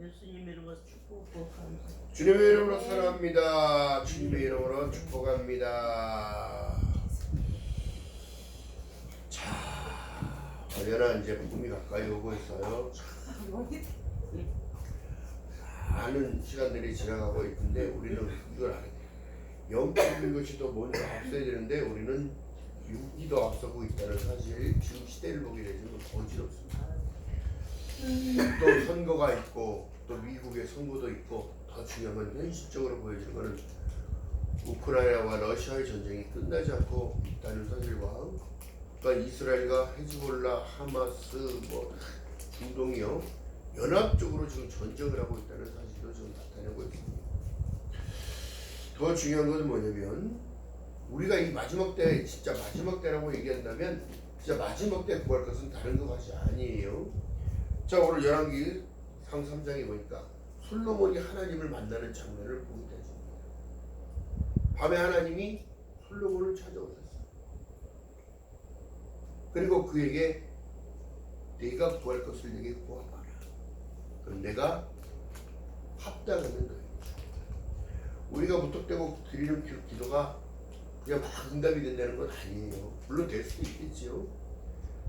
예수님 이름으로 축복하고 감사합니다. 주님의 이름으로 사랑합니다. 주님의 이름으로 축복합니다. 자, 언제나 이제 봄이 가까이 오고 있어요. 많은 시간들이 지나가고 있는데 우리는 이걸 안 해요. 영적인 것이 더 먼저 앞서야 되는데 우리는 육이 더 앞서고 있다는 사실, 지금 시대를 보게 되면 어지럽습니다. 또 선거가 있고 또 미국의 선거도 있고, 더 중요한 건 현실적으로 보여지는 것은 우크라이나와 러시아의 전쟁이 끝나지 않고 있다는 사실과, 그러니까 이스라엘과 헤즈볼라, 하마스, 중동이요 연합적으로 지금 전쟁을 하고 있다는 사실도 지금 나타내고 있습니다. 더 중요한 것은 뭐냐면, 우리가 이 마지막 때, 진짜 마지막 때라고 얘기한다면 진짜 마지막 때 구할 것은 다른 것이 아니에요. 자, 오늘 열왕기 상 3장에 보니까 솔로몬이 하나님을 만나는 장면을 보게 되십니다. 밤에 하나님이 솔로몬을 찾아오셨어요. 그리고 그에게 네가 구할 것을 내게 구하라. 그럼 내가 합당하는 너에게. 우리가 무턱대고 드리는 기도가 그냥 막 응답이 된다는 건 아니에요. 물론 될 수도 있겠지요.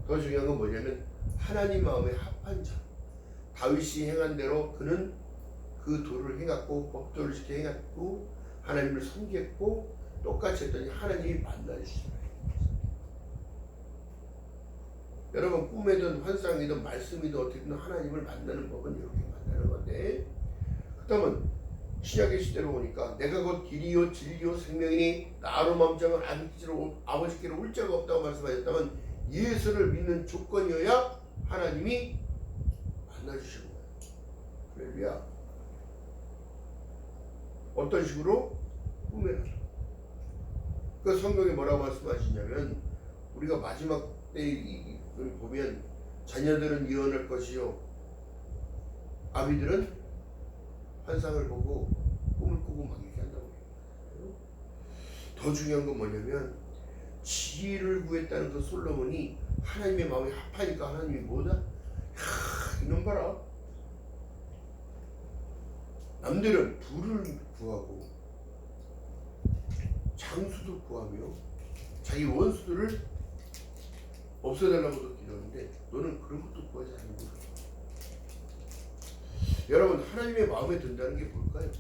더 중요한 건 뭐냐면 하나님 마음에 합한 자. 다윗이 행한 대로 그는 그 도를 행했고 법도를 지켜 행했고 하나님을 섬겼고 똑같이 했더니 하나님이 만나주시더라. 여러분, 꿈이든 환상이든 말씀이든 어떻게든 하나님을 만나는 법은 이렇게 만나는 건데, 그 다음은 신약의 시대로 오니까 내가 곧 길이요 진리요 생명이니 나로 맘정은 아버지께로 올 자가 없다고 말씀하셨다면 예수를 믿는 조건이어야 하나님이 만나주시는 거예요. 할렐루야. 어떤 식으로? 꿈에라도. 그 성경에 뭐라고 말씀하시냐면, 우리가 마지막 때를 보면 자녀들은 예언할 것이요 아비들은 환상을 보고 꿈을 꾸고 막 이렇게 한다고 해요. 더 중요한 건 뭐냐면 지혜를 구했다는 그 솔로몬이 하나님의 마음에 합하니까 하나님이 뭐다? 이놈 봐라. 남들은 부를 구하고 장수도 구하며 자기 원수들을 없애달라고도 기도하는데 너는 그런 것도 구하지 않는 거야. 여러분, 하나님의 마음에 든다는 게 뭘까요?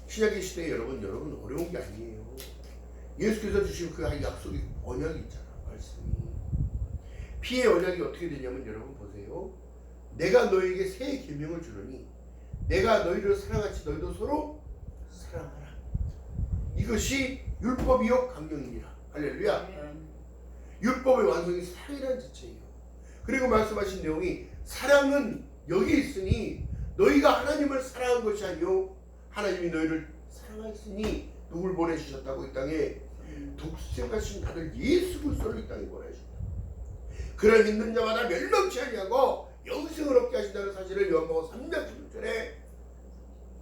신약의 시대에 여러분 어려운 게 아니에요. 예수께서 주신 그 약속이 언약이 있잖아. 말씀이. 피의 언약이 어떻게 되냐면, 여러분 보세요. 내가 너에게 새 계명을 주노니 내가 너희를 사랑하지 너희도 서로 사랑하라. 이것이 율법이요 강령이니라. 할렐루야. 율법의 완성이 사랑이라는 자체예요. 그리고 말씀하신 내용이 사랑은 여기 있으니 너희가 하나님을 사랑한 것이 아니요 하나님이 너희를 사랑하시니 누굴 보내주셨다고? 이 땅에 독생하신 아들 예수 그리스도를 이 땅에 보내주셨다. 그를 믿는 자마다 멸망치 아니하고 영생을 얻게 하신다는 사실을 요한복음 3장 16절에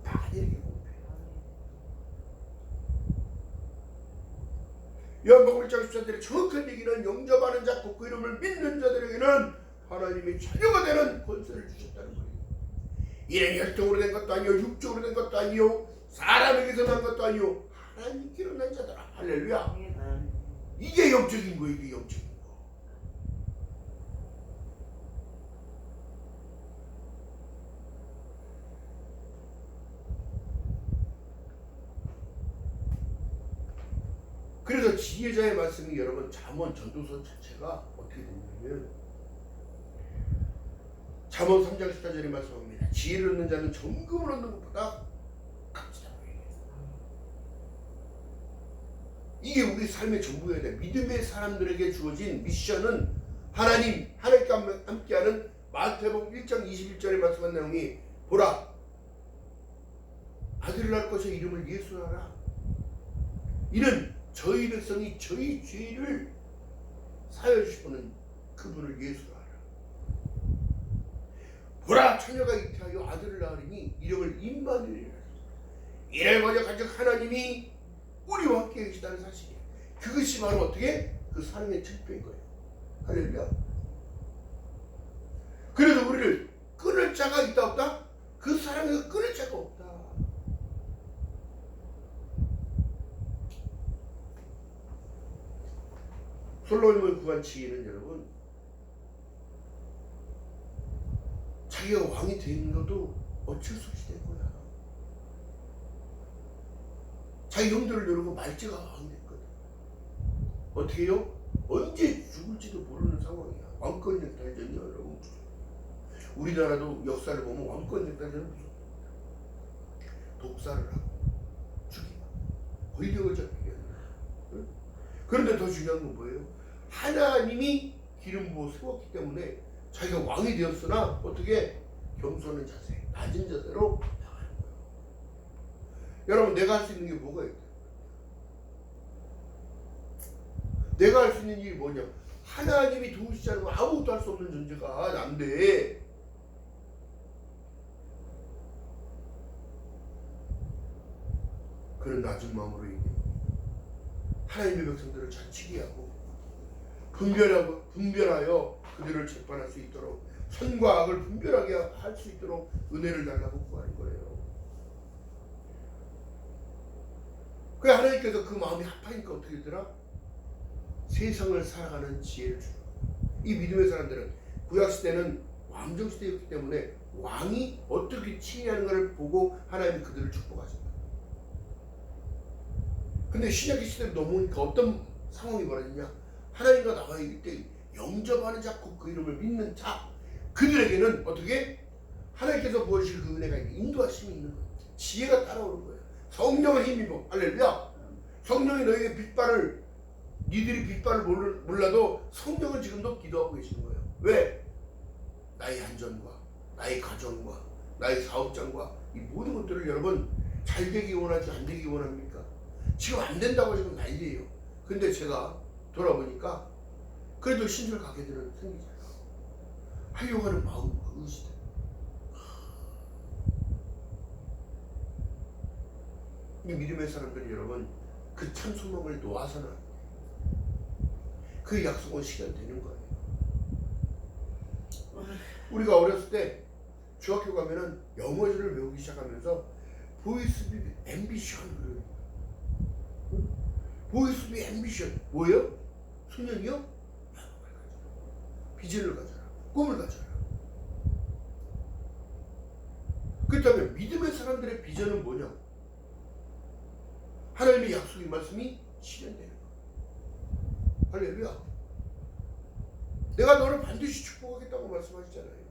많이 얘기해요. 요한복음 1장 14절에 정확한 얘기는 영접하는 자, 곧 그 이름을 믿는 자들에게는 하나님의 자녀가 되는 권세를 주셨다는 거예요. 이는 혈통으로 된 것도 아니요 육적으로 된 것도 아니요 사람에게서 난 것도 아니요 하나님께로 난 자더라. 할렐루야. 이게 영적인 거예요. 이게 영적인 거. 그래서 지혜자의 말씀이 여러분 잠언 전도서 자체가 어떻게 되냐면 잠언 3장 14절에 말씀합니다. 지혜를 얻는 자는 정금을 얻는 것보다 값지다고 해요. 이게 우리 삶의 전부여야 돼. 믿음의 사람들에게 주어진 미션은 하나님과 함께하는 마태복음 1장 21절에 말씀한 내용이 보라 아들을 낳을 것에 이름을 예수하라. 이는 저희 백성이 저희 죄를 사하여 주시는 그분을 예수하라. 보라 처녀가 잉태하여 아들을 낳으리니 이름을 임마누엘이라. 이를 번역한즉 하나님이 우리와 함께 계시다는 사실이에요. 그것이 바로 어떻게? 그 사랑의 증표인 거예요. 할렐루야. 끊을 자가 있다 없다? 그 사랑에서 끊을 자가 없다. 솔로몬을 구한 치기는 여러분, 자기가 왕이 되는 것도 어쩔 수 없이 된 거야. 자기 형들을 누르고 말지가 왕이 됐거든. 어떻게 해요? 언제 죽을지도 모르는 상황이야. 왕권 쟁탈전이야 여러분. 우리나라도 역사를 보면 왕권 쟁탈전은 무슨 독사를 하고 죽이고 권력을 잡기 위한. 응? 그런데 더 중요한 건 뭐예요? 하나님이 기름 부어 세웠기 때문에 자기가 왕이 되었으나 어떻게 겸손한 자세, 낮은 자세로 나가는 거예요. 여러분, 내가 할 수 있는 게 뭐가 있다? 내가 할 수 있는 일이 뭐냐? 하나님이 도우시지 않으면 아무것도 할 수 없는 존재가 안 돼. 그런 낮은 마음으로 얘기해요. 하나님의 백성들을 자치게 하고 분별하여 그들을 재판할 수 있도록, 선과 악을 분별하게 할 수 있도록 은혜를 달라고 구하는 거예요. 그 하나님께서 그 마음이 합하니까 어떻게 되더라? 세상을 살아가는 지혜를 주고. 이 믿음의 사람들은 구약시대는 왕정시대였기 때문에 왕이 어떻게 치냐는 것을 보고 하나님이 그들을 축복하신다. 근데 신약의 시대로 넘어오니까 어떤 상황이 벌어지냐? 하나님과 나와 있을 때 영접하는 자, 곧 그 이름을 믿는 자, 그들에게는 어떻게? 하나님께서 부어주실 그 은혜가 있는, 인도하심이 있는 거예요. 지혜가 따라오는 거예요. 성령을 힘입어. 할렐루야. 성령이 너에게 빛발을, 니들이 빛발을 몰라도 성령은 지금도 기도하고 계시는 거예요. 왜? 나의 안전과 나의 가정과 나의 사업장과 이 모든 것들을 여러분 잘 되기 원하지 안 되기 원합니까? 지금 안 된다고 지금 난리예요. 근데 제가 돌아보니까 그래도 신절 가게들은 생기잖아요. 하려고 하는 마음과 의지들. 이 믿음의 사람들이 여러분 그 참 소망을 놓아서는 안 돼요. 그 약속은 실현되는 거예요. 우리가 어렸을 때 중학교 가면은 영어를 외우기 시작하면서 보이스 비 앰비션, 보이스 비 앰비션 뭐예요? 소년이요? 야망을 가져라, 비전을 가져라, 꿈을 가져라. 그렇다면 믿음의 사람들의 비전은 뭐냐? 하나님의 약속의 말씀이 실현되는 거예요. 할렐루야. 내가 너를 반드시 축복하겠다고 말씀하시잖아요.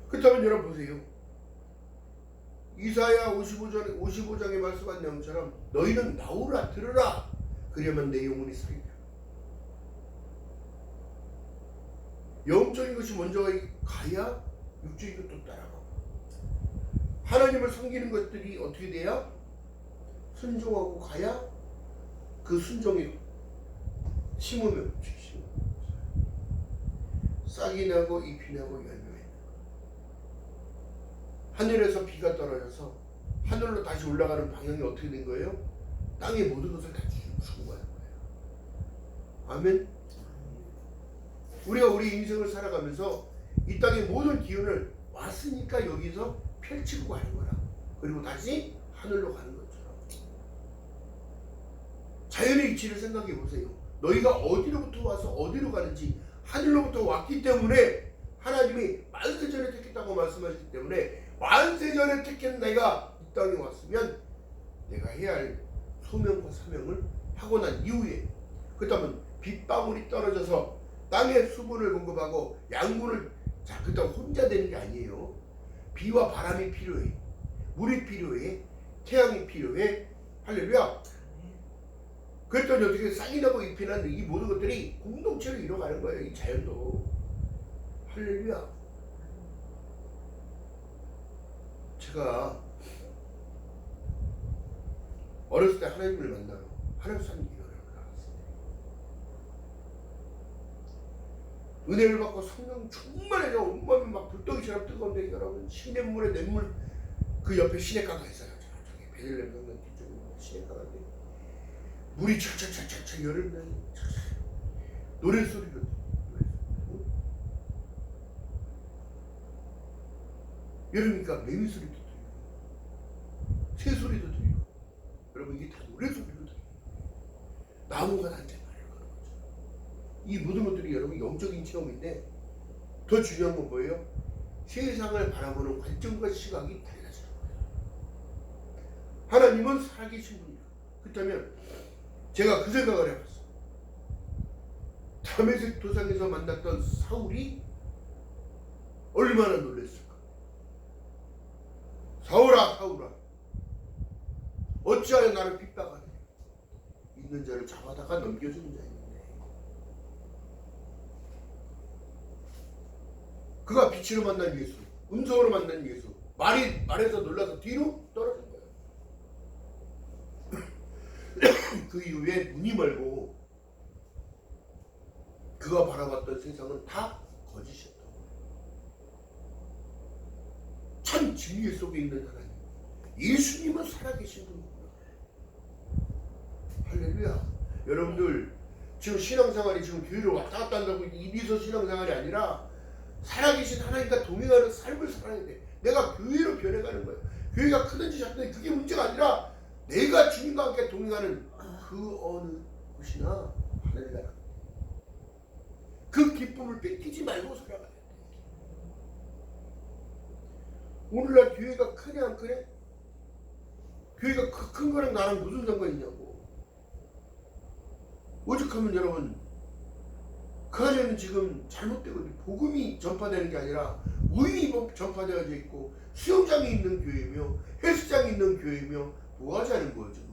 그렇다면 여러분 보세요. 이사야 55장에 말씀한 내용처럼 너희는 나오라, 들으라, 그러면 내 영혼이 살리라. 영적인 것이 먼저 가야 육적인 것도 따라가고, 하나님을 섬기는 것들이 어떻게 돼야 순종하고 가야 그 순종이 심으면 싹이 나고 잎이 나고 열매가 있는 거예요. 하늘에서 비가 떨어져서 하늘로 다시 올라가는 방향이 어떻게 된 거예요? 땅의 모든 것을 다 주고하는 거예요. 아멘. 우리가 우리 인생을 살아가면서 이 땅의 모든 기운을 왔으니까 여기서 펼치고 가는 거라. 그리고 다시 하늘로 가는 것처럼. 자연의 이치를 생각해 보세요. 너희가 어디로부터 와서 어디로 가는지 하늘로부터 왔기 때문에 하나님이 만세전에 택했다고 말씀하셨기 때문에 만세전에 택한 내가 이 땅에 왔으면 내가 해야 할 소명과 사명을 하고 난 이후에, 그렇다면 빗방울이 떨어져서 땅에 수분을 공급하고 양분을, 자, 그렇다고 혼자 되는 게 아니에요. 비와 바람이 필요해, 물이 필요해, 태양이 필요해. 할렐루야. 그랬더니 어떻게 싹이 나고 잎이 나는 이 모든 것들이 공동체로 이뤄가는 거예요. 이 자연도. 할렐루야. 제가 어렸을 때 하나님을 만나러 하나님 사는 기도를 나갔어요. 은혜를 받고 성령 충만해져 온몸이 막 불덩이처럼 뜨거운데 여러분, 시냇물에 냇물 그 옆에 시냇가가 있어요. 저기 베들레헴 강변 뒤쪽에 시냇가인데 물이 철철철철 여름날 노래소리가 여름이니까 매미 소리도 들리고 새소리도 들리고 여러분 이게 다 노래소리로 들려요. 나무가 단체 말을 거는 거죠. 이 모든 것들이 여러분 영적인 체험인데 더 중요한 건 뭐예요? 세상을 바라보는 관점과 시각이 달라지는 거예요. 하나님은 살아계신 분이에요. 그렇다면 제가 그 생각을 해봤어요. 다메섹 도상에서 만났던 사울이 얼마나 놀랐을까? 사울아 사울아 어찌하여 나를 핍박하느냐? 있는 자를 잡아다가 넘겨주는 자인데 그가 빛으로 만난 예수, 음성으로 만난 예수, 말에서 놀라서 뒤로 떨어진 거예요. 그 이후에 눈이 멀고 그가 바라봤던 세상은 다 거짓이었다. 참 진리 속에 있는 하나님, 예수님은 살아계신 분이구나. 할렐루야. 여러분들 지금 신앙생활이 지금 교회로 왔다 갔다 한다고 입에서 신앙생활이 아니라 살아계신 하나님과 동행하는 삶을 살아야 돼. 내가 교회로 변해가는 거예요. 교회가 크든지 작든지 그게 문제가 아니라 내가 주님과 함께 동행하는 그 어느 곳이나 하늘을 나라. 그 기쁨을 뺏기지 말고 살아가야 돼. 오늘날 교회가 크네 안 크네? 교회가 큰 거랑 나랑 무슨 상관이 있냐고. 오죽하면 여러분 그 안에는 지금 잘못되거든요. 복음이 전파되는 게 아니라 우인이 전파되어져 있고 수영장이 있는 교회며 헬스장이 있는 교회며 뭐 하자는 거예요 지금.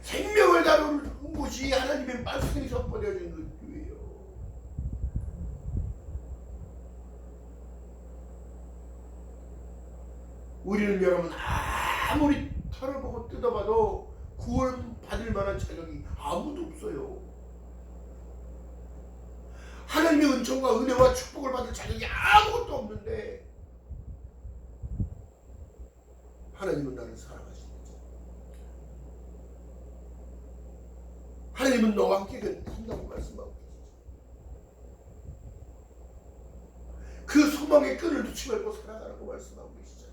생명을 다루는 곳이 하나님의 말씀이 선포되어진 그 교회예요. 우리는 여러분 아무리 털어보고 뜯어봐도 구원받을 만한 자격이 아무도 없어요. 하나님의 은총과 은혜와 축복을 받을 자격이 아무것도 없는데 하나님은 나를 사랑하십니다. 하나님은 너와 함께 한다고 말씀하고 계시죠. 그 소망의 끈을 놓지 말고 살아가라고 말씀하고 계시죠.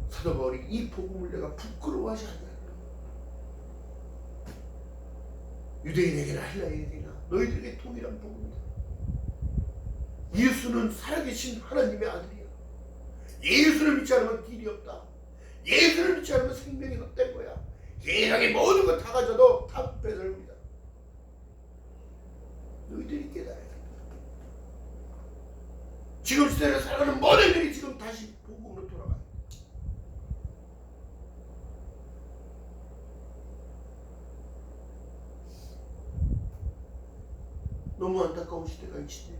사도 바울이 이 복음을 내가 부끄러워하지 않냐. 유대인에게나 헬라인에게나 너희들에게 동일한 복음이다. 예수는 살아계신 하나님의 아들이야. 예수를 믿지 않으면 길이 없다. 예수를 믿지 않으면 생명이 헛된 거야. 세상의 모든 것 다 가져도 다 배설물이다. 너희들이 깨달아야 돼. 지금 시대를 살아가는 모든 일이 지금 다시 복음으로 돌아가. 너무 안타까운 시대가 이 시대예요.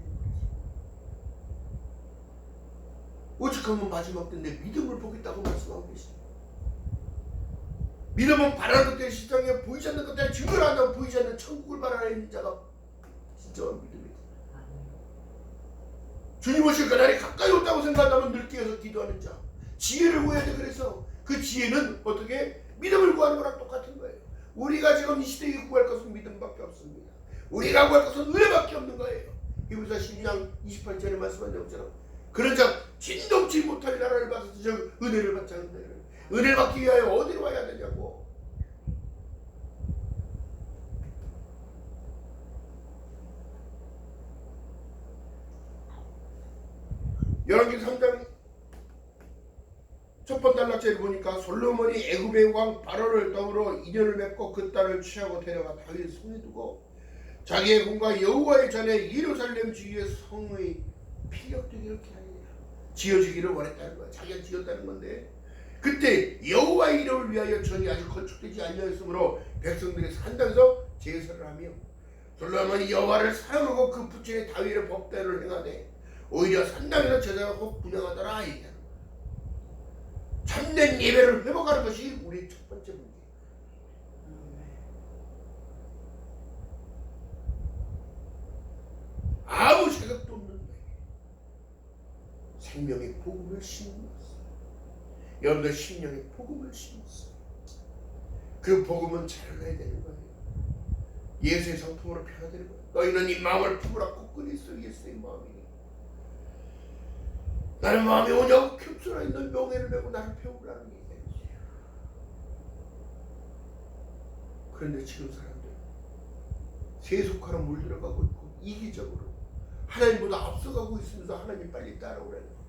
오죽하면 마지막 때인데 믿음을 보겠다고 말씀하고 계십니다. 믿음은 바라는 것들의 실상에 보이지 않는 것들의 증거를 한다고 보이지 않는 천국을 바라는 자가 진정한 믿음이다. 주님 오실 그날이 가까이 온다고 생각한다면 늘 깨어서 기도하는 자, 지혜를 구해야 돼. 그래서 그 지혜는 어떻게? 믿음을 구하는 거랑 똑같은 거예요. 우리가 지금 이 시대에 구할 것은 믿음밖에 없습니다. 우리가 구할 것은 은혜밖에 없는 거예요. 히브리서 12장 28절에 말씀한 것처럼 그런 자 진동치 못할 나라를 받아서 저 은혜를 받지 않는다. 은혜를 받기 위하여 어디로 와야 되냐고. 열왕기 3장 첫 번째 단락제를 보니까 솔로몬이 애굽의 왕 바로를 더불어 인연을 맺고 그 딸을 취하고 데려가 다윗의 손에 두고 자기의 공과 여호와의 전에 예루살렘 주위의 성의 피력되기를 기다리니라. 지어주기를 원했다는 거야. 자기가 지었다는 건데 그때 여호와의 이름을 위하여 전이 아직 건축되지 아니하였으므로 백성들이 산당에서 제사를 하며 솔로몬이 여호와를 사랑하고 그 부친의 다윗의 법대로 행하되 오히려 산당에서 제사가 꼭 분양하더라. 참된 예배를 회복하는 것이 우리의 첫 번째 문제예요. 아무 자격도 없는 생명의 복음을 심었어요. 여러분들 심령의 복음을 심었어요. 그 복음은 자라나야 되는 거예요. 예수의 성품으로 변화되는 거야. 너희는 이 마음을 품으라. 꼭 그리스도 예수의 마음이니. 나는 마음이 오냐고 캡슐에 있는 명예를 메고 나를 배우라는 얘기야. 그런데 지금 사람들 세속화로 물들어가고 있고 이기적으로 하나님보다 앞서가고 있으면서 하나님 빨리 따라오라는 거야.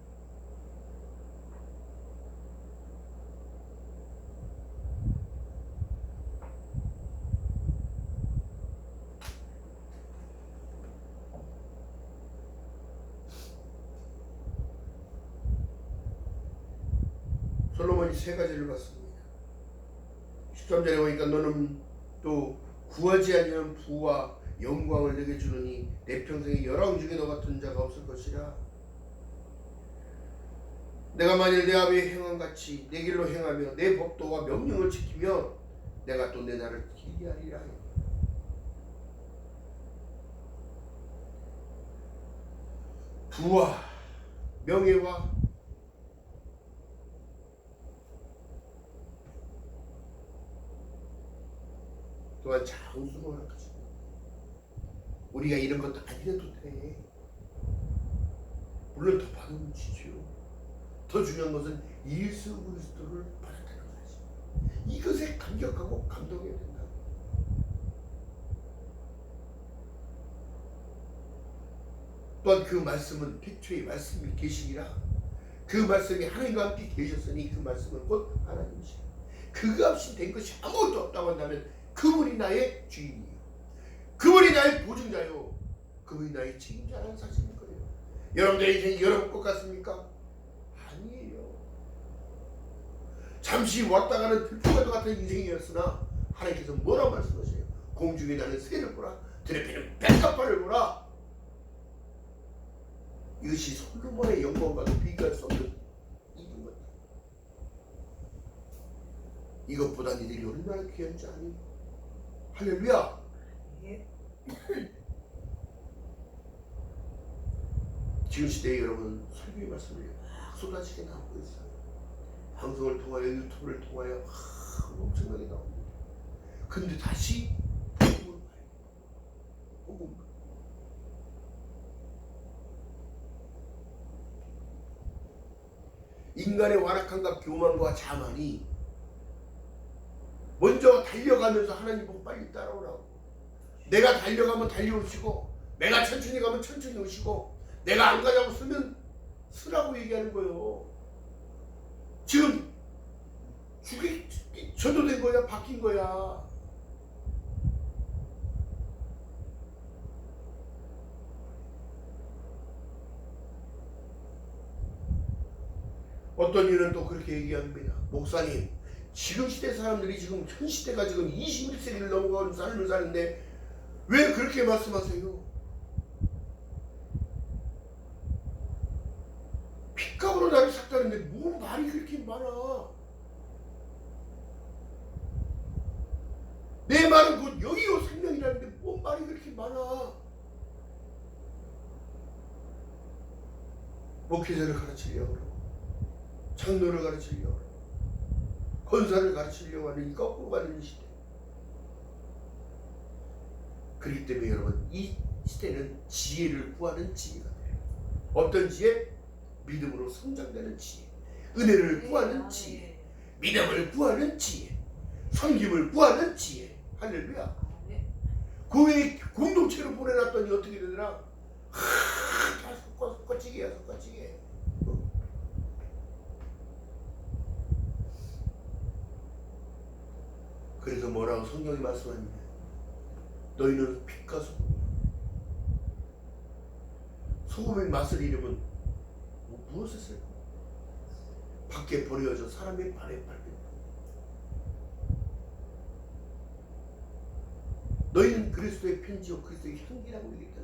솔로몬이 세 가지를 받습니다. 13절에 보니까 너는 또 구하지 아니한 부와 영광을 내게 주느니 내 평생에 열왕 중에 너 같은 자가 없을 것이라. 내가 만일 내 아비의 행함같이 내 길로 행하며 내 법도와 명령을 지키며 내가 또 내 나를 길게 하리라. 부와 명예와 또한 장수를 허락하시고 우리가 이런 것도 안 이래도 돼. 물론 더 받으면 지죠. 더 중요한 것은 예수 그리스도를 받았다는 것이지. 이것에 감격하고 감동해야 된다. 또한 그 말씀은 태초에 말씀이 계시니라. 그 말씀이 하나님과 함께 계셨으니 그 말씀은 곧 하나님이시라. 그가 없이 된 것이 아무것도 없다고 한다면 그분이 나의 주인이요, 그분이 나의 보증자요, 그분이 나의 책임자라는 사실인 거예요. 여러분들의 인생이 여러분 것 같습니까? 아니에요. 잠시 왔다 가는 들판과 같은 인생이었으나 하나님께서 뭐라고 말씀하세요? 공중에 나는 새를 보라, 들에 피는 뱃사파를 보라. 이것이 솔로몬의 영광과도 비교할 수 없는 일인 거다. 이것보다 니들이 얼마나 귀한지 아니? 할렐루야. 예. 지금 시대에 여러분 설교의 말씀을 막 쏟아지게 나오고 있어요. 방송을 통하여 유튜브를 통하여 엄청나게 나옵니다. 근데 다시 복음을 인간의 완악함과 교만과 자만이 먼저 달려가면서 하나님 보고 빨리 따라오라고. 내가 달려가면 달려오시고, 내가 천천히 가면 천천히 오시고, 내가 안 가자고 쓰면 쓰라고 얘기하는 거예요. 지금 전도된 거야, 바뀐 거야. 어떤 이는 또 그렇게 얘기합니다. 목사님, 지금 시대 사람들이 지금 현 시대가 지금 21세기를 넘어가는 삶을 사는데 왜 그렇게 말씀하세요? 핏값으로 나를 샀다는데 뭐 말이 그렇게 많아? 내 말은 곧 영이요 생명이라는데 뭔 말이 그렇게 많아? 목회자를 가르치려고 그러고, 장로를 가르치려고 그러고, 권사를 가르치려고 하는 이 거꾸로 가는 시대. 그렇기 때문에 여러분, 이 시대는 지혜를 구하는 지혜가 돼요. 어떤 지혜? 믿음으로 성장되는 지혜, 은혜를 구하는 지혜, 믿음을 구하는 지혜, 섬김을 구하는 지혜. 할렐루야. 교회 공동체로 보내놨더니 어떻게 되더라? 다 섞어지게야, 섞어지게. 그래서 뭐라고 성경이 말씀하냐? 너희는 빛과 소금이야. 소금의 맛을 잃으면 무엇을 쓸까? 밖에 버려져 사람의 발에 밟힌다. 너희는 그리스도의 편지요 그리스도의 향기라고 얘기했다.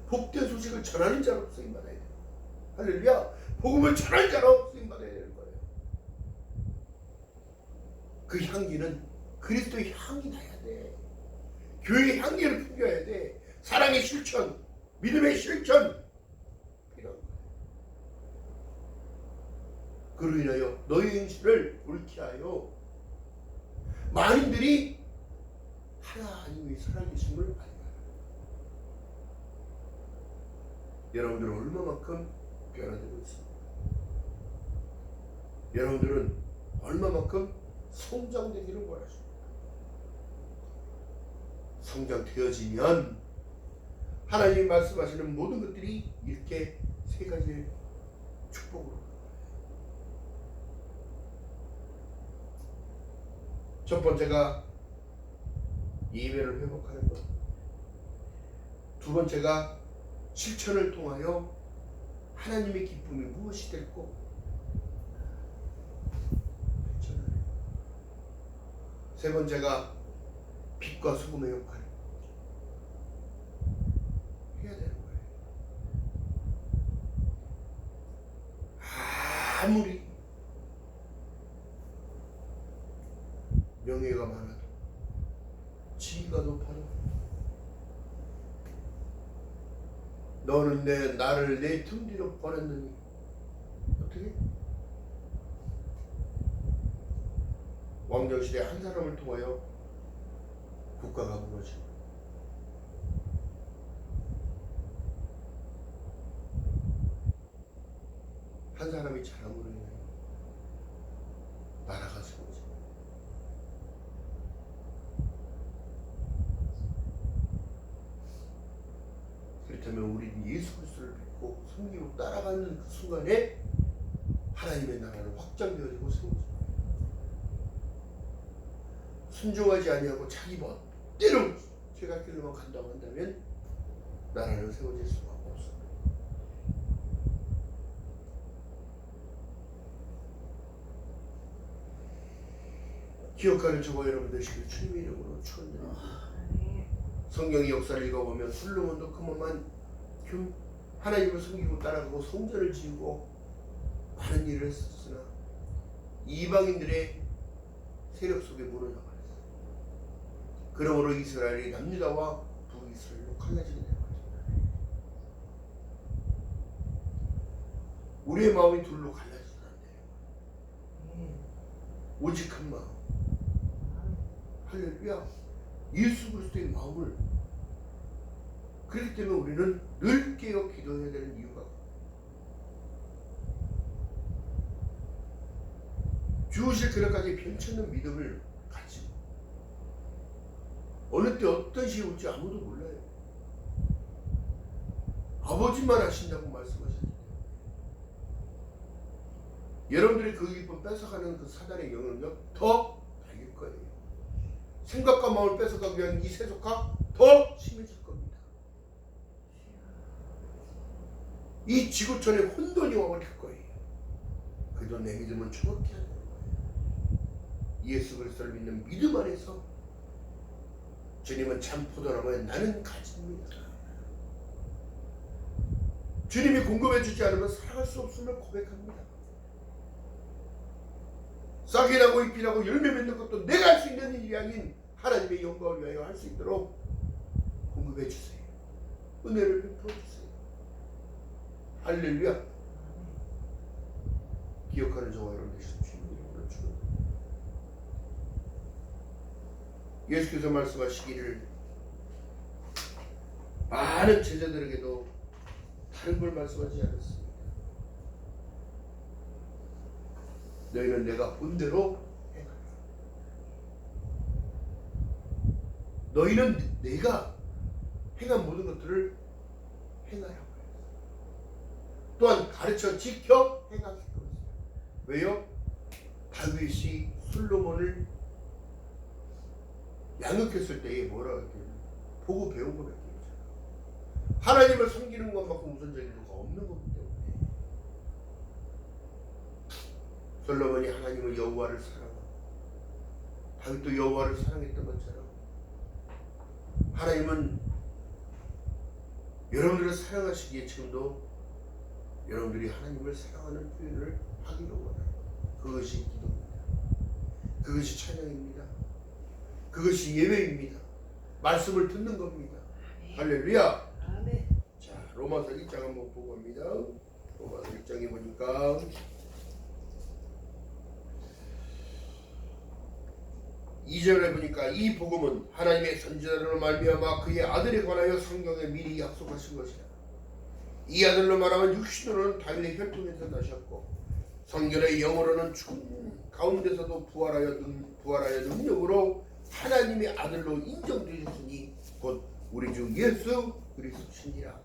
복된 소식을 전하는 자로 쓰임 받아야 돼. 할렐루야. 복음을 전하는 자로 쓰임 받아야 되는 거예요. 그 향기는 그리스도의 향이 나야 돼. 교회의 향기를 풍겨야 돼. 사랑의 실천, 믿음의 실천, 이런 거예요. 그로 인하여 너희 행실을 옳게 하여 만인들이 하나님이 살아계심을 알아요. 여러분들은 얼마만큼 변화되고 있습니다. 여러분들은 얼마만큼 성장되기를 원하십니까? 성장되어지면 하나님이 말씀하시는 모든 것들이 이렇게 세 가지의 축복으로. 첫 번째가 예배를 회복하는 것. 두 번째가 실천을 통하여 하나님의 기쁨이 무엇이 됐고, 세 번째가 빛과 소금의 역할을 해야 되는 거예요. 아무리 명예가 많아도 지위가 높아도 너는 나를 내 등 뒤로 버렸느니 어떻게? 왕정시대 한 사람을 통하여 국가가 무너지고 한 사람이 잘함으로 인하여 나라가 세워지고 그렇다면 우리는 예수 그리스도를 믿고 섬기고 따라가는 그 순간에 하나님의 나라는 확장되어지고 세워집니다. 순종하지 아니하고 자기 멋대로 제각길로만 간다고 한다면 나라는 세워질 수가 없습니다. 기억하는 저와 여러분 되시길 주님의 이름으로 축원드립니다. 성경의 역사를 읽어보면 솔로몬도 그만큼 하나님을 섬기고 따라가고 성전을 지으고 많은 일을 했었으나 이방인들의 세력 속에 무너져 버렸어요. 그러므로 이스라엘이 남유다와 북이스라엘로 갈라지게 된 거죠. 우리의 마음이 둘로 갈라지면 안 돼요. 오직 한 마음. 할렐루야. 예수 그리스도의 마음을. 그렇기 때문에 우리는 늘 깨어 기도해야 되는 이유가 주우실 그날까지 변치는 믿음을 가지고 어느 때 어떤 시에 올지 아무도 몰라요. 아버지만 하신다고 말씀하셨기 때문에 여러분들이 그 기쁨 뺏어가는 그 사단의 영향력 더 달릴 거예요. 생각과 마음을 뺏어가기 위한 이 세속화 더 심해질 겁니다. 이 지구촌에 혼돈이 와버릴 거예요. 그래도 내 믿음은 정확히 하는 거예요. 예수 그리스도를 믿는 믿음 안에서 주님은 참 포도나무에 나는 가지입니다. 주님이 공급해 주지 않으면 살아갈 수 없음을 고백합니다. 싹이 나고 잎이 나고 열매 맺는 것도 내가 할 수 있는 일이 아닌 하나님의 영광을 위하여 할 수 있도록 공급해 주세요. 은혜를 베풀어 주세요. 할렐루야. 기억하는 저와 여러분 되시는 주님의 이름으로 축원합니다. 예수께서 말씀하시기를 많은 제자들에게도 다른 걸 말씀하지 않았습니다. 너희는 내가 본 대로 행하라. 너희는 내가 행한 모든 것들을 행하라고. 또한 가르쳐 지켜 행하실 것이다. 왜요? 다윗이 솔로몬을 양육했을 때에 뭐라고 했냐면 보고 배운 거밖에 없잖아. 하나님을 섬기는 것만큼 우선적인 거가 없는 거기 때문에 솔로몬이 하나님을 여호와를 사랑하고 다윗도 여호와를 사랑했던 것처럼 하나님은 여러분들을 사랑하시기에 지금도 여러분들이 하나님을 사랑하는 표현을 하기를 원해요. 그것이 기도입니다. 그것이 찬양입니다. 그것이 예배입니다. 말씀을 듣는 겁니다. 아멘. 할렐루야. 아멘. 자, 로마서 1장 한번 보고 갑니다. 로마서 1장에 보니까 2절에 보니까 이 복음은 하나님의 선지자로 말미암아 그의 아들에 관하여 성경에 미리 약속하신 것이라. 이 아들로 말하면 육신으로는 다윗의 혈통에서 나셨고 성결의 영으로는 죽은 가운데서도 부활하여 능력으로 하나님의 아들로 인정되셨으니 곧 우리 주 예수 그리스도시니라.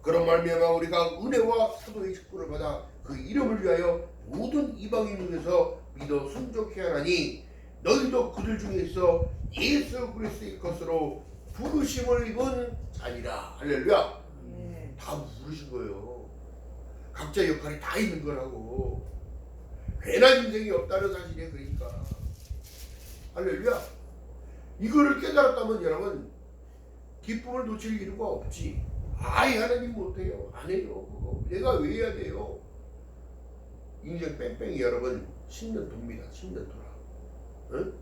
그런 말미암아 우리가 은혜와 사도의 직분을 받아 그 이름을 위하여 모든 이방인 중에서 믿어 순종케 하나니 너희도 그들 중에 있어 예수 그리스도의 것으로 부르심을 입은 자니라. 할렐루야. 다 부르신 거예요. 각자 역할이 다 있는 거라고. 괜한 인생이 없다는 사실이에요. 그러니까 할렐루야. 이거를 깨달았다면 여러분 기쁨을 놓칠 이유가 없지. 아이 하나님 못해요. 안 해요. 그거 내가 왜 해야 돼요. 인생 뺑뺑이 여러분 10년 돕니다. 10년 돌아. 응?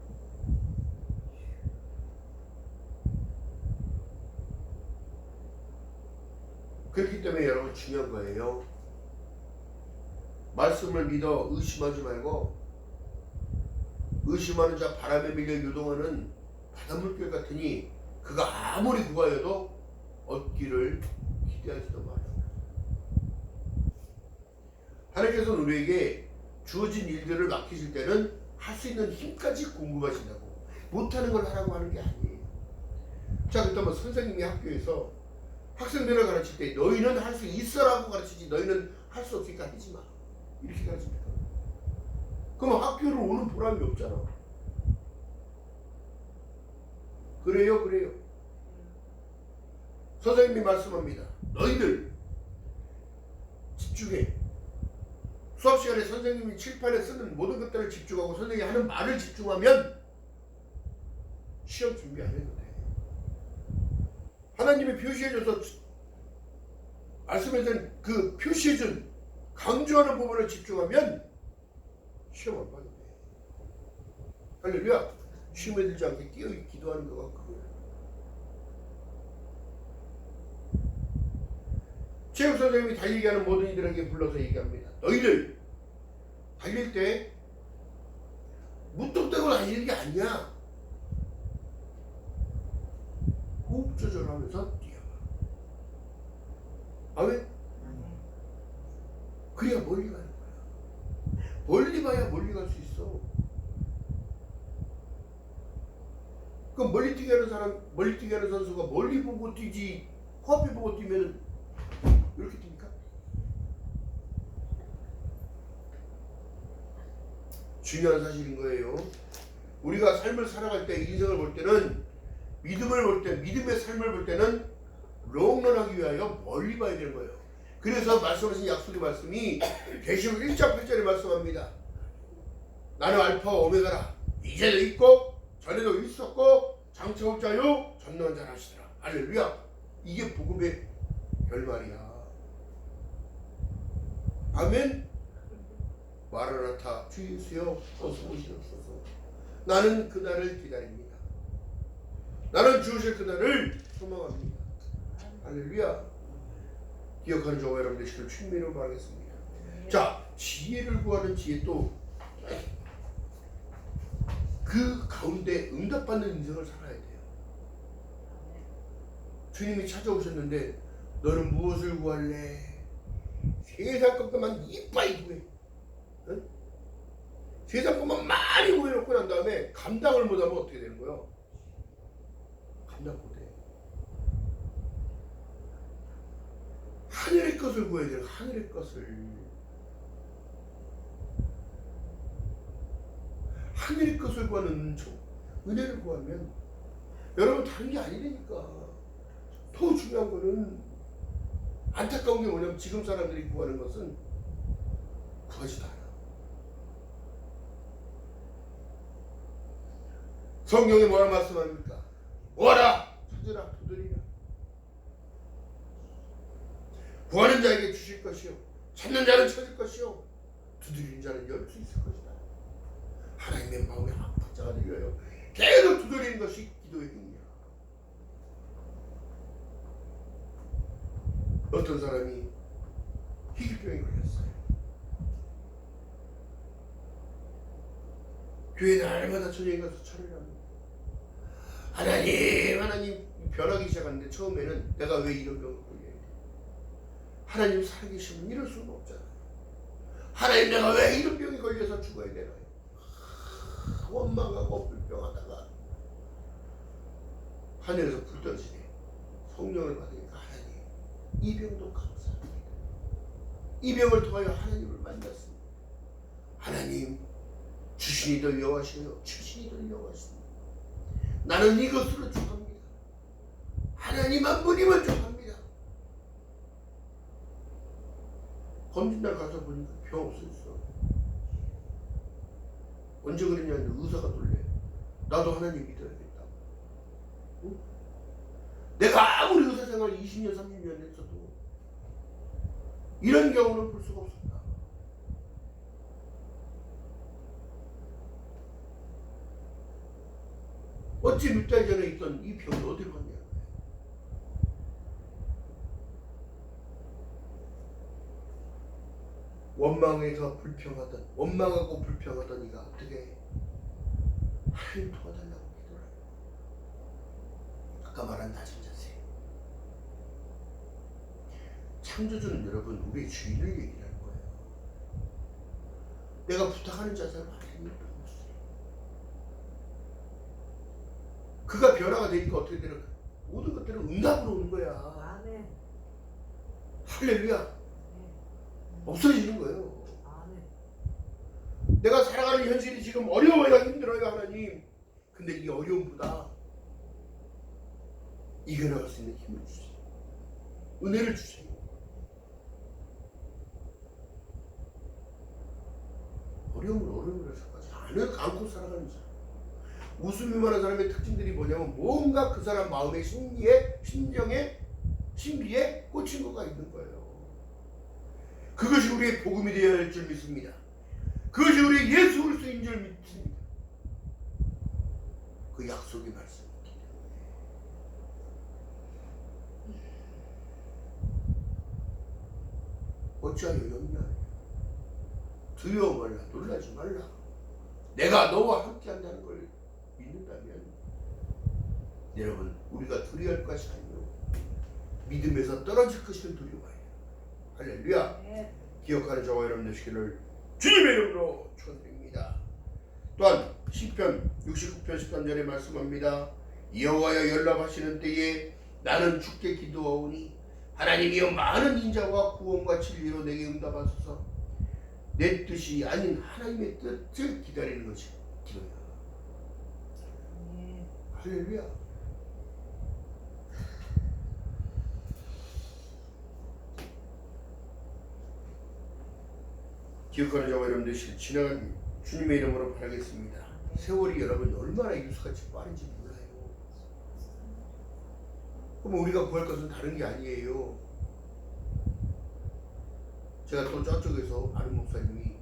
그렇기 때문에 여러분 중요한 거예요. 말씀을 믿어 의심하지 말고, 의심하는 자 바람에 밀려 요동하는 바닷물결 같으니 그가 아무리 구하여도 얻기를 기대하지도 마라. 하나님께서는 우리에게 주어진 일들을 맡기실 때는 할 수 있는 힘까지 공급하신다고, 못하는 걸 하라고 하는 게 아니에요. 자, 그렇다면 선생님이 학교에서 학생들을 가르칠 때 너희는 할 수 있어라고 가르치지 너희는 할 수 없으니까 하지 마, 이렇게 가르칩니다. 그럼 학교를 오는 보람이 없잖아. 그래요? 그래요. 선생님이 말씀합니다. 너희들 집중해. 수업 시간에 선생님이 칠판에 쓰는 모든 것들을 집중하고 선생님이 하는 말을 집중하면 시험 준비 안 해도 돼. 하나님이 표시해줘서 말씀해준 그 표시해준 강조하는 부분을 집중하면 시험 안 봐도 돼. 할렐루야. 시험에 들지 않게 끼어 기도하는 거가 그거야. 체육 선생님이 달리기 하는 모든 이들에게 불러서 얘기합니다. 너희들 달릴 때 무턱대고 달리는 게 아니야. 호흡 조절하면서 뛰어봐. 아 왜? 그래야 멀리 가는 거야. 멀리 가야 멀리 갈 수 있어. 그럼 멀리 뛰게 하는 사람, 멀리 뛰게 하는 선수가 멀리 보고 뛰지 코앞에 보고 뛰면 이렇게 뜁니까? 중요한 사실인 거예요. 우리가 삶을 살아갈 때, 인생을 볼 때는, 믿음을 볼 때, 믿음의 삶을 볼 때는 롱런하기 위하여 멀리 봐야 되는 거예요. 그래서 말씀하신 약속의 말씀이 계시록 1장 8절에 말씀합니다. 나는 알파와 오메가라. 이제도 있고 전에도 있었고 장차 올 자요 전능한 자라 하시더라. 할렐루야. 이게 복음의 결말이야. 아멘. 마라나타 주 예수여 어서 오시옵소서. 나는 그날을 기다립니다. 나는 주실 그날을 소망합니다. 할렐루야. 기억하는 저와 여러분 되시길 주님으로 바라겠습니다. 자, 지혜를 구하는 지혜, 또 그 가운데 응답받는 인생을 살아야 돼요. 주님이 찾아오셨는데 너는 무엇을 구할래? 세상 것만 이빠이 구해. 응? 세상 것만 많이 구해놓고 난 다음에 감당을 못하면 어떻게 되는 거예요? 감당 못해. 하늘의 것을 구해야 돼요. 하늘의 것을. 하늘의 것을 구하는 은총, 은혜를 구하면 여러분 다른 게 아니라니까. 더 중요한 거는, 안타까운 게 뭐냐면 지금 사람들이 구하는 것은 구하지도 않아. 성경에 뭐라 말씀합니까? 구하라, 찾으라, 두드리라. 구하는 자에게 주실 것이요, 찾는 자는 찾을 것이요, 두드리는 자는 열 수 있을 것이다. 하나님의 마음에 박자가 들려요. 계속 두드리는 것이 기도의 힘이야. 어떤 사람이 희귀병에 걸렸어요. 교회 날마다 저녁에 가서 철회하고 하나님 변하기 시작하는데 처음에는 내가 왜 이런 병을 걸려야 돼? 하나님 살아계시면 이럴 수는 없잖아요. 하나님 내가 왜 이런 병이 걸려서 죽어야 되나요? 원망하고 불평하다가 하늘에서 불 떨어지네. 성령을 받으니까 하나님 이 병도 감사합니다. 이 병을 통하여 하나님을 만났습니다. 하나님 주신이도 여호와시요 주신이도 여호와십니다. 나는 이것으로 족합니다. 하나님 한 분이면 족합니다. 검진날 가서 보니까 병 없어졌어. 언제 그랬냐는데 의사가 놀래. 나도 하나님 믿어야겠다. 응? 내가 아무리 의사 생활 20년 30년 했어도 이런 경우는 볼 수가 없었다. 어찌 몇 달 전에 있던 이 병이 어디로 갔냐. 원망하고 불평하던 이가 어떻게 하나님 도와달라고 기도를 하냐. 아까 말한 낮은 자세. 창조주는 여러분 우리의 주인을 얘기하는 거예요. 내가 부탁하는 자세를 하나님이 보고 그가 변화가 되니까 어떻게 되는 거야? 모든 것들은 응답으로 오는 거야. 아멘. 할렐루야. 없어지는 거예요. 아멘. 내가 살아가는 현실이 지금 어려워요, 힘들어요, 하나님. 근데 이 어려움보다 이겨나갈 수 있는 힘을 주세요. 은혜를 주세요. 어려움으로 생각하지 않고 살아가는 사람. 웃음이 많은 사람의 특징들이 뭐냐면 뭔가 그 사람 마음의 심정에 신비에 꽂힌 거가 있는 거예요. 그것이 우리의 복음이 되어야 할 줄 믿습니다. 그것이 우리의 예수 그리스도인 줄 믿습니다. 그 약속의 말씀이기 때문에 어찌하여 염려하냐. 두려워 말라. 놀라지 말라. 내가 너와 함께 한다는 걸 믿는다면 여러분 우리가 두려워할 것이 아니요 믿음에서 떨어질 것을 두려워해요. 할렐루야. 네. 기억하는 저와 여러분 되시기를 주님의 이름으로 축원드립니다. 또한 시편 69편 13절에 말씀합니다. 여호와여 연락하시는 때에 나는 주께 기도하오니 하나님이여 많은 인자와 구원과 진리로 내게 응답하소서. 내 뜻이 아닌 하나님의 뜻을 기다리는 것이 기도야. 네. 할렐루야. 기억하는 저와 여러분 되시길 지나간 주님의 이름으로 바라겠습니다. 세월이 여러분 얼마나 일수같이 빠른지 몰라요. 그럼 우리가 구할 것은 다른 게 아니에요. 제가 또 저쪽에서 아는 목사님이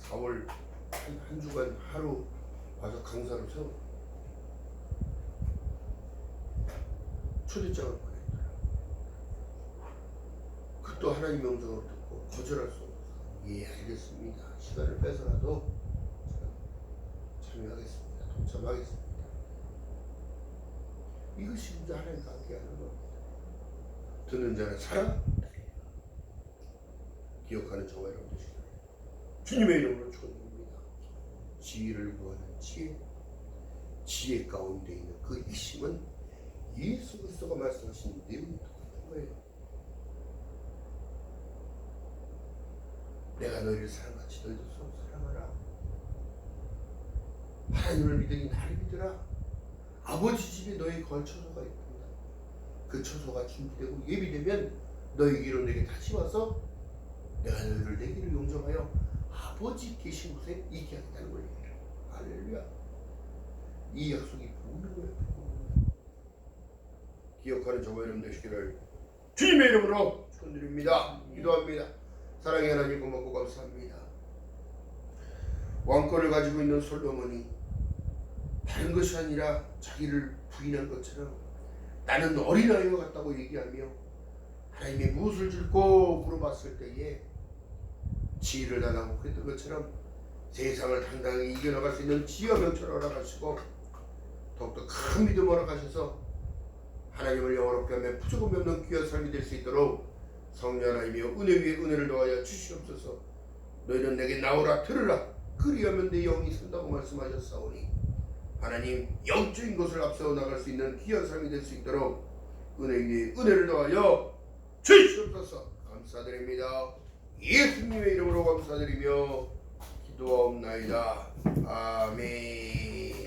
4월 한 주간 하루 와서 강사로 세워 초대장을 보냈더라고요. 그것도 하나님 명령으로 듣고 거절할 수 없어요. 예, 알겠습니다. 시간을 뺏어라도 제가 참여하겠습니다. 동참하겠습니다. 이것이 진짜 하나님과 함께하는 겁니다. 듣는 자는 살아난다. 기억하는 저와 여러분 되시길 주님의 이름으로 축원드립니다. 지혜를 구하는 지혜 가운데 있는 그 핵심은 예수 그리스도가 말씀하신 내용이 똑같은 거예요. 내가 너희를 사랑같이 너희도 서로 사랑하라. 하나님을 믿으니 나를 믿으라. 아버지 집에 너희 거할 처소가 있습니다. 그 처소가 준비되고 예비되면 너희에게로 내게 다시 와서 내가 너희를 내 길을 용접하여 아버지 계신 곳에 있게 하겠다는 걸 얘기해요. 할렐루야. 이 약속이 보는 거예요. 기억하는 저와 여러분 되시기를 주님의 이름으로 축원드립니다. 기도합니다. 사랑의 하나님 고맙고 감사합니다. 왕권을 가지고 있는 솔로몬이 다른 것이 아니라 자기를 부인한 것처럼 나는 어린아이와 같다고 얘기하며 하나님의 무엇을 줄고 물어봤을 때에 지혜를 달라고 그랬던 것처럼 세상을 당당히 이겨나갈 수 있는 지혜와 명철을 허락하시고 더욱더 큰 믿음으로 가셔서 하나님을 영원롭게 하며 부족함이 없는 귀한 삶이 될 수 있도록 성령 하나님이여 은혜 위에 은혜를 더하여 주시옵소서. 너희는 내게 나오라 들으라 그리하면 내 영이 산다고 말씀하셨사오니 하나님 영적인 것을 앞세워 나갈 수 있는 귀한 삶이 될 수 있도록 은혜 위에 은혜를 더하여 주시옵소서. 감사드립니다. 예수님의 이름으로 감사드리며 기도하옵나이다. 아멘.